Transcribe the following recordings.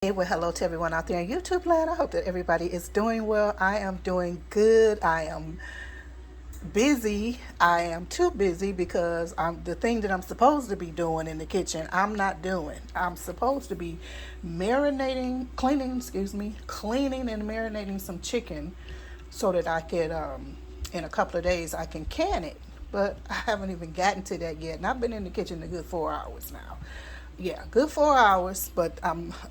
Hey, well, hello to everyone out there in YouTube land. I hope that everybody is doing well. I am doing good. I am busy. I am too busy because the thing that I'm supposed to be doing in the kitchen, I'm not doing. I'm supposed to be cleaning and marinating some chicken so that I could, in a couple of days, I can can it. But I haven't even gotten to that yet. And I've been in the kitchen a good 4 hours now. Yeah, good 4 hours, but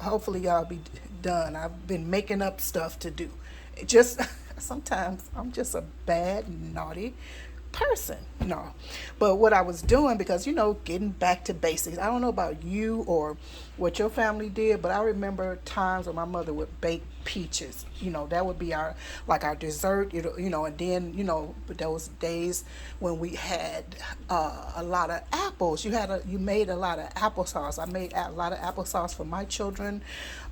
hopefully y'all be done. I've been making up stuff to do. It just sometimes I'm just a bad, naughty person. No. But what I was doing, because getting back to basics. I don't know about you or what your family did, but I remember times when my mother would bake peaches. That would be our dessert, and then, those days when we had a lot of apples. You made a lot of applesauce. I made a lot of applesauce for my children,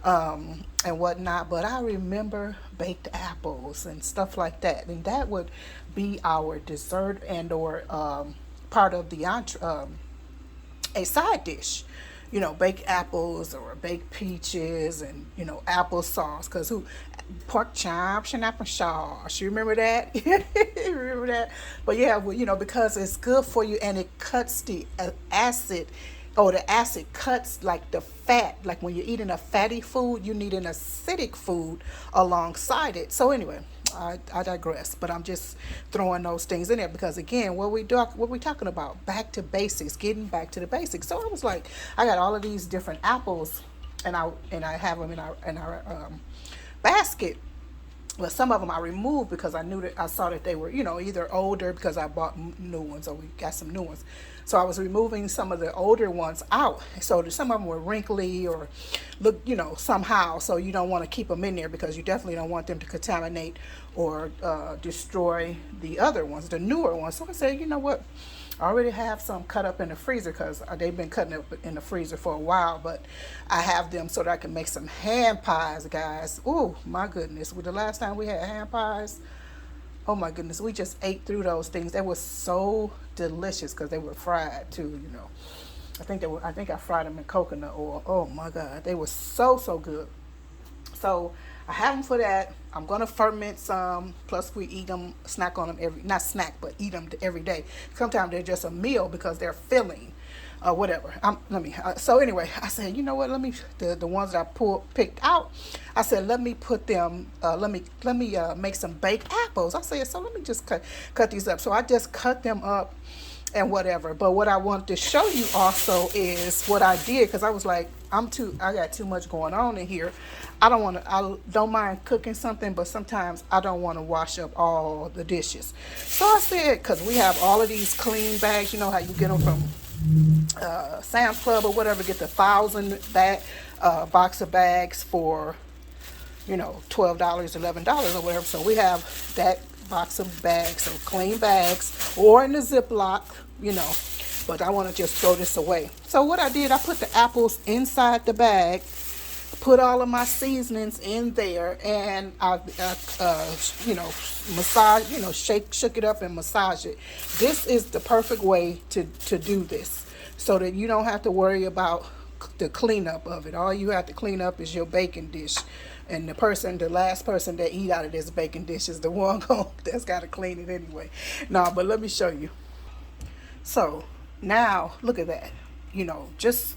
and whatnot. But I remember baked apples and stuff like that, and that would be our dessert and or part of the a side dish. Baked apples or baked peaches and applesauce. Cause pork chops and applesauce. You remember that? You remember that? But yeah, well, because it's good for you and it cuts the acid. Oh, the acid cuts like the fat. Like when you're eating a fatty food, you need an acidic food alongside it. So anyway, I digress, but I'm just throwing those things in there because again, what we talking about? Back to basics, getting back to the basics. So I was like, I got all of these different apples, and I have them in our basket. Well, some of them I removed because I saw that they were, either older because I bought new ones or we got some new ones. So I was removing some of the older ones out. So some of them were wrinkly or look, somehow. So you don't want to keep them in there because you definitely don't want them to contaminate or destroy the other ones, the newer ones. So I said, you know what? I already have some cut up in the freezer because they've been cutting up in the freezer for a while, but I have them so that I can make some hand pies, guys. Oh my goodness. With the last time we had hand pies, oh my goodness, we just ate through those things. They were so delicious because they were fried too. I think I fried them in coconut oil. Oh my God. They were so good. So I have them for that. I'm gonna ferment some. Plus, we eat them, snack on them not snack, but eat them every day. Sometimes they're just a meal because they're filling, whatever. So anyway, I said, you know what? Let me the ones that picked out. I said, let me put them. Let me make some baked apples. I said, so let me just cut these up. So I just cut them up and whatever. But what I want to show you also is what I did because I was like, I got too much going on in here. I don't mind cooking something, but sometimes I don't want to wash up all the dishes. So I said, because we have all of these clean bags, you know how you get them from Sam's Club or whatever, get the 1,000 box of bags for $12, $11 or whatever. So we have that box of bags, so clean bags or in the Ziploc, but I want to just throw this away. So what I did, I put the apples inside the bag, put all of my seasonings in there, and massage, shook it up and massage it. This is the perfect way to do this so that you don't have to worry about the cleanup of it. All you have to clean up is your baking dish. And the last person that eat out of this baking dish is the one that's got to clean it anyway. No, but let me show you. So now look at that. Just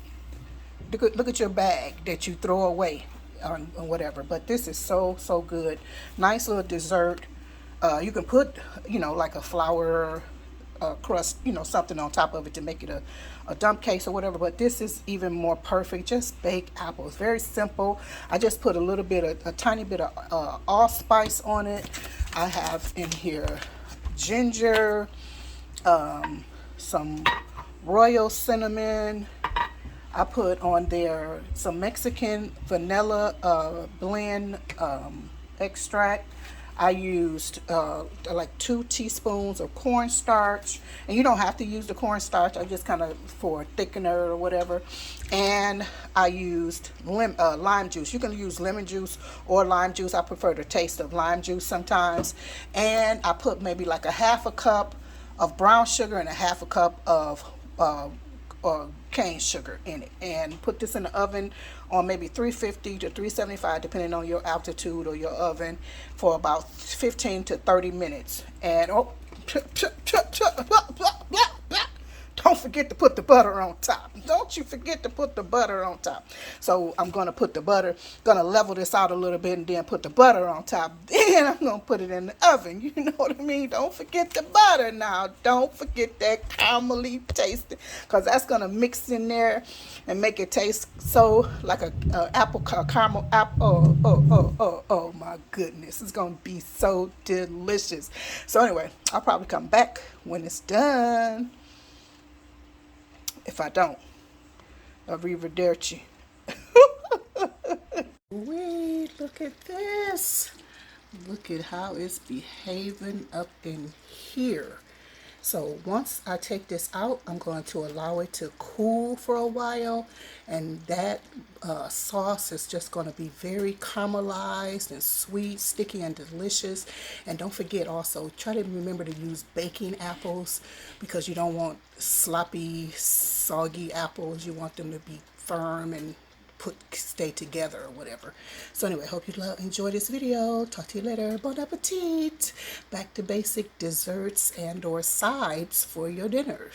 look at your bag that you throw away or whatever. But this is so good. Nice little dessert. You can put like a flour crust, something on top of it to make it a dump case or whatever. But this is even more perfect. Just baked apples. Very simple. I just put a tiny bit of allspice on it. I have in here ginger, some royal cinnamon. I put on there some Mexican vanilla blend extract. I used like 2 teaspoons of cornstarch, and you don't have to use the cornstarch. I just kind of for thickener or whatever. And I used lime juice. You can use lemon juice or lime juice. I prefer the taste of lime juice sometimes. And I put maybe like a half a cup of brown sugar and a half a cup of or cane sugar in it, and put this in the oven on maybe 350 to 375 depending on your altitude or your oven for about 15 to 30 minutes. And don't forget to put the butter on top. Don't you forget to put the butter on top. So I'm going to put the butter, going to level this out a little bit and then put the butter on top. Then I'm going to put it in the oven. You know what I mean? Don't forget the butter now. Don't forget that caramely taste, because that's going to mix in there and make it taste so like a caramel apple. Oh my goodness. It's going to be so delicious. So anyway, I'll probably come back when it's done. If I don't, arrivederci. Wait, look at this. Look at how it's behaving up in here. So once I take this out, I'm going to allow it to cool for a while, and that sauce is just going to be very caramelized and sweet, sticky, and delicious. And don't forget also, try to remember to use baking apples, because you don't want sloppy, soggy apples. You want them to be firm and stay together or whatever. So anyway, hope you enjoy this video. Talk to you later. Bon appetit. Back to basic desserts and or sides for your dinner.